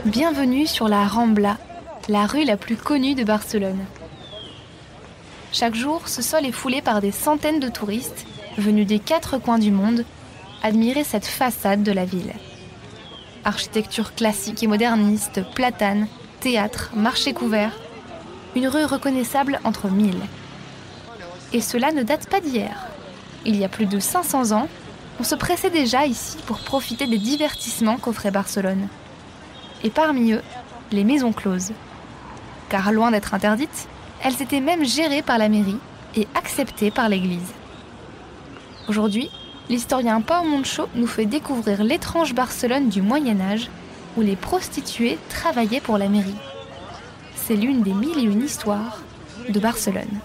Bienvenue sur la Rambla, la rue la plus connue de Barcelone. Chaque jour, ce sol est foulé par des centaines de touristes venus des 4 coins du monde admirer cette façade de la ville. Architecture classique et moderniste, platanes, théâtre, marché couvert, une rue reconnaissable entre mille. Et cela ne date pas d'hier. Il y a plus de 500 ans, on se pressait déjà ici pour profiter des divertissements qu'offrait Barcelone. Et parmi eux, les maisons closes. Car loin d'être interdites, elles étaient même gérées par la mairie et acceptées par l'église. Aujourd'hui, l'historien Pau Moncho nous fait découvrir l'étrange Barcelone du Moyen-Âge où les prostituées travaillaient pour la mairie. C'est l'une des 1001 histoires de Barcelone.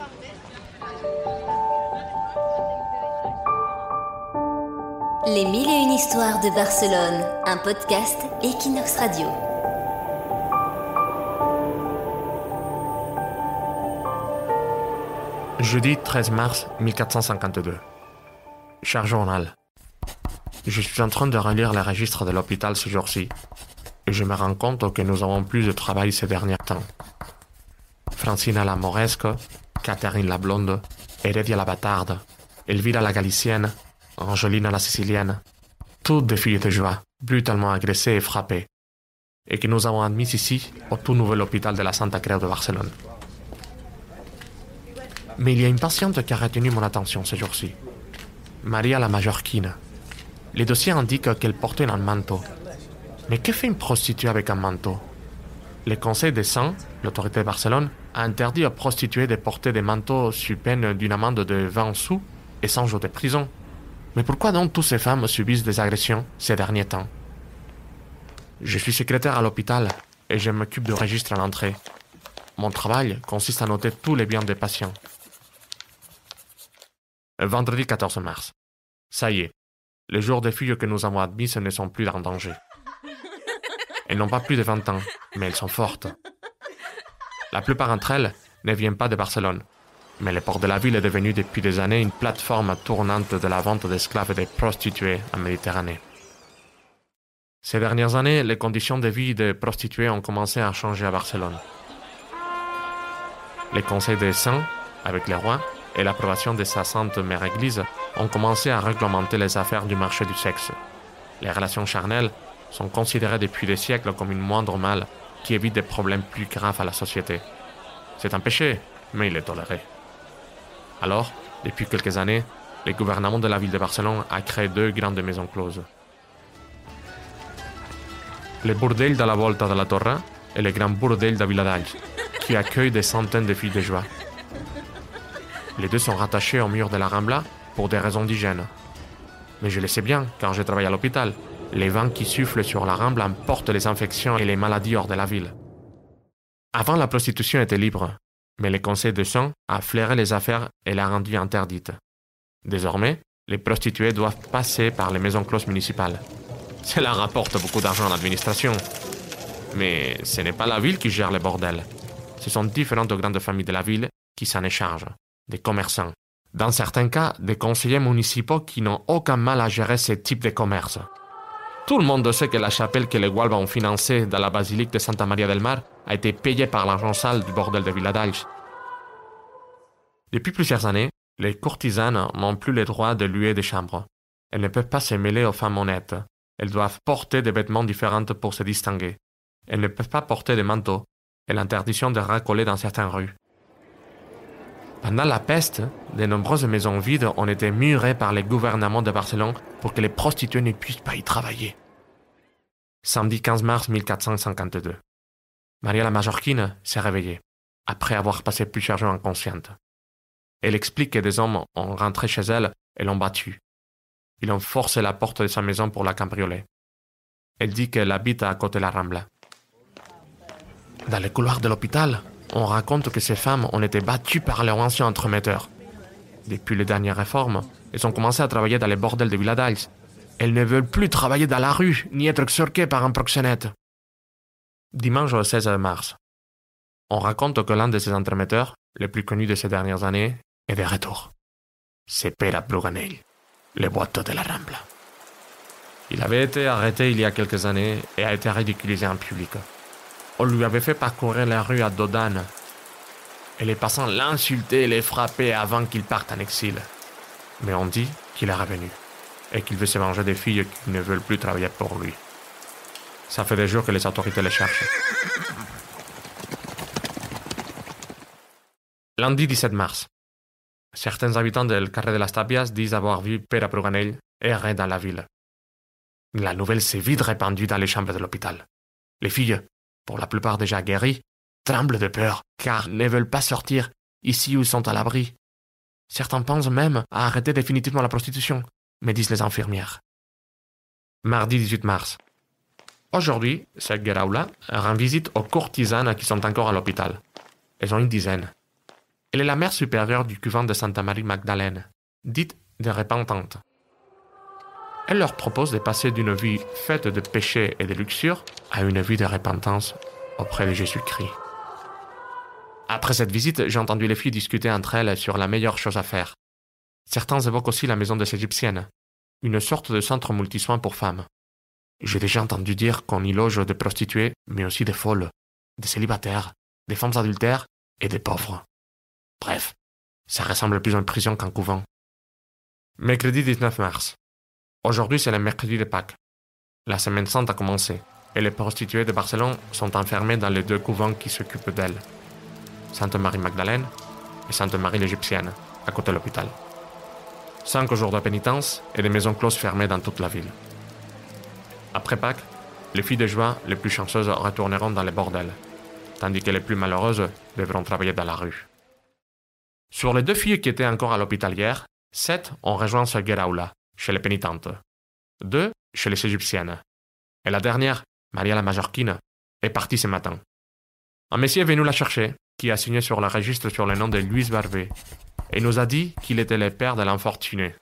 Les 1001 histoires de Barcelone, un podcast Equinox Radio. Jeudi 13 mars 1452. Cher journal, je suis en train de relire les registres de l'hôpital ce jour-ci et je me rends compte que nous avons plus de travail ces derniers temps. Francina la Moresque, Catherine la Blonde, Heredia la Bâtarde, Elvira la Galicienne, Angelina la Sicilienne, toutes des filles de joie, brutalement agressées et frappées, et que nous avons admises ici au tout nouvel hôpital de la Santa Creu de Barcelone. Mais il y a une patiente qui a retenu mon attention ce jour-ci. Maria la Majorquine. Les dossiers indiquent qu'elle portait un manteau. Mais que fait une prostituée avec un manteau? Le Conseil des Saints, l'autorité de Barcelone, a interdit aux prostituées de porter des manteaux sous peine d'une amende de 20 sous et 100 jours de prison. Mais pourquoi donc toutes ces femmes subissent des agressions ces derniers temps? Je suis secrétaire à l'hôpital et je m'occupe du registre à l'entrée. Mon travail consiste à noter tous les biens des patients. Vendredi 14 mars. Ça y est, les jours des filles que nous avons admises ne sont plus en danger. Elles n'ont pas plus de 20 ans, mais elles sont fortes. La plupart d'entre elles ne viennent pas de Barcelone, mais le port de la ville est devenu depuis des années une plateforme tournante de la vente d'esclaves et de prostituées en Méditerranée. Ces dernières années, les conditions de vie des prostituées ont commencé à changer à Barcelone. Les conseils des saints, avec les rois, et l'approbation de sa sainte mère Église ont commencé à réglementer les affaires du marché du sexe. Les relations charnelles sont considérées depuis des siècles comme une moindre mal qui évite des problèmes plus graves à la société. C'est un péché, mais il est toléré. Alors, depuis quelques années, le gouvernement de la ville de Barcelone a créé 2 grandes maisons closes. Le bordel de la Volta de la Torre et le grand bordel de Viladalls, qui accueille des centaines de filles de joie. Les 2 sont rattachés au mur de la Rambla pour des raisons d'hygiène. Mais je le sais bien, car je travaille à l'hôpital. Les vents qui soufflent sur la Rambla emportent les infections et les maladies hors de la ville. Avant, la prostitution était libre, mais le Conseil de Saints a flairé les affaires et l'a rendue interdite. Désormais, les prostituées doivent passer par les maisons closes municipales. Cela rapporte beaucoup d'argent à l'administration. Mais ce n'est pas la ville qui gère les bordels. Ce sont différentes grandes familles de la ville qui s'en chargent. Des commerçants. Dans certains cas, des conseillers municipaux qui n'ont aucun mal à gérer ce type de commerce. Tout le monde sait que la chapelle que les Gualbes ont financée dans la basilique de Santa Maria del Mar a été payée par l'argent sale du bordel de Viladalls. Depuis plusieurs années, les courtisanes n'ont plus le droit de louer des chambres. Elles ne peuvent pas se mêler aux femmes honnêtes. Elles doivent porter des vêtements différents pour se distinguer. Elles ne peuvent pas porter de manteaux et l'interdiction de racoler dans certaines rues. Pendant la peste, de nombreuses maisons vides ont été murées par le gouvernement de Barcelone pour que les prostituées ne puissent pas y travailler. Samedi 15 mars 1452. Maria la Majorquine s'est réveillée, après avoir passé plusieurs jours inconsciente. Elle explique que des hommes ont rentré chez elle et l'ont battue. Ils ont forcé la porte de sa maison pour la cambrioler. Elle dit qu'elle habite à côté de la Rambla. Dans les couloirs de l'hôpital, on raconte que ces femmes ont été battues par leurs anciens entremetteurs. Depuis les dernières réformes, elles ont commencé à travailler dans les bordels de Viladalls. Elles ne veulent plus travailler dans la rue, ni être extorquées par un proxénète. Dimanche 16 mars. On raconte que l'un de ces entremetteurs, le plus connu de ces dernières années, est de retour. C'est Pere Bruganell, le boiteux de la Rambla. Il avait été arrêté il y a quelques années et a été ridiculisé en public. On lui avait fait parcourir la rue à dos d'âne. Et les passants l'insultaient et les frappaient avant qu'il parte en exil. Mais on dit qu'il est revenu et qu'il veut se venger des filles qui ne veulent plus travailler pour lui. Ça fait des jours que les autorités le cherchent. Lundi 17 mars. Certains habitants del Carré de las Tapias disent avoir vu Pere Bruganell errer dans la ville. La nouvelle s'est vite répandue dans les chambres de l'hôpital. Les filles, pour la plupart déjà guéries, tremblent de peur car ne veulent pas sortir ici où ils sont à l'abri. Certains pensent même à arrêter définitivement la prostitution, me disent les infirmières. Mardi 18 mars. Aujourd'hui, cette Gueraula rend visite aux courtisanes qui sont encore à l'hôpital. Elles ont une dizaine. Elle est la mère supérieure du couvent de Santa Marie Magdalene, dite des repentantes. Elle leur propose de passer d'une vie faite de péché et de luxure à une vie de repentance auprès de Jésus-Christ. Après cette visite, j'ai entendu les filles discuter entre elles sur la meilleure chose à faire. Certains évoquent aussi la maison des Égyptiennes, une sorte de centre multisoins pour femmes. J'ai déjà entendu dire qu'on y loge des prostituées, mais aussi des folles, des célibataires, des femmes adultères et des pauvres. Bref, ça ressemble plus à une prison qu'un couvent. Mercredi 19 mars. Aujourd'hui, c'est le mercredi de Pâques. La semaine sainte a commencé, et les prostituées de Barcelone sont enfermées dans les deux couvents qui s'occupent d'elles. Sainte Marie Magdalene et Sainte Marie l'Égyptienne, à côté de l'hôpital. 5 jours de pénitence et des maisons closes fermées dans toute la ville. Après Pâques, les filles de joie les plus chanceuses retourneront dans les bordels, tandis que les plus malheureuses devront travailler dans la rue. Sur les 2 filles qui étaient encore à l'hôpital hier, 7 ont rejoint ce Gueraula, chez les pénitentes, 2 chez les Égyptiennes, et la dernière, Maria la Majorquine, est partie ce matin. Un monsieur est venu la chercher, qui a signé sur le registre sur le nom de Louis Barbet, et nous a dit qu'il était le père de l'infortuné.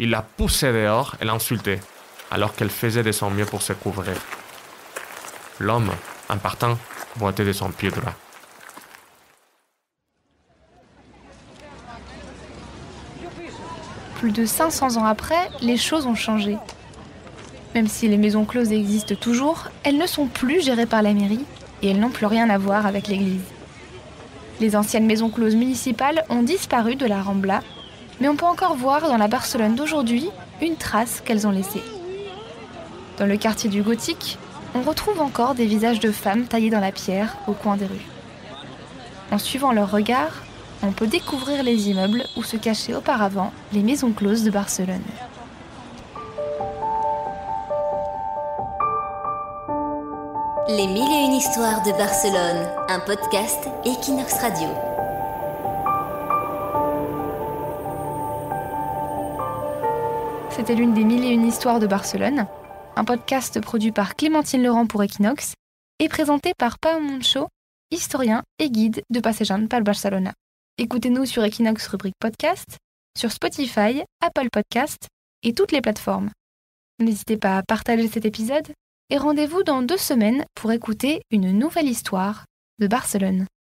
Il l'a poussée dehors et l'a insultée, alors qu'elle faisait de son mieux pour se couvrir. L'homme, en partant, boitait de son pied droit. Plus de 500 ans après, les choses ont changé. Même si les maisons closes existent toujours, elles ne sont plus gérées par la mairie et elles n'ont plus rien à voir avec l'église. Les anciennes maisons closes municipales ont disparu de la Rambla, mais on peut encore voir dans la Barcelone d'aujourd'hui une trace qu'elles ont laissée. Dans le quartier du Gothique, on retrouve encore des visages de femmes taillés dans la pierre au coin des rues. En suivant leur regard, on peut découvrir les immeubles où se cachaient auparavant les maisons closes de Barcelone. Les 1001 histoires de Barcelone, un podcast Equinox Radio. C'était l'une des 1001 histoires de Barcelone, un podcast produit par Clémentine Laurent pour Equinox et présenté par Pau Moncho, historien et guide de Passejant pel Barcelona. Écoutez-nous sur Equinox rubrique podcast, sur Spotify, Apple Podcast et toutes les plateformes. N'hésitez pas à partager cet épisode et rendez-vous dans 2 semaines pour écouter une nouvelle histoire de Barcelone.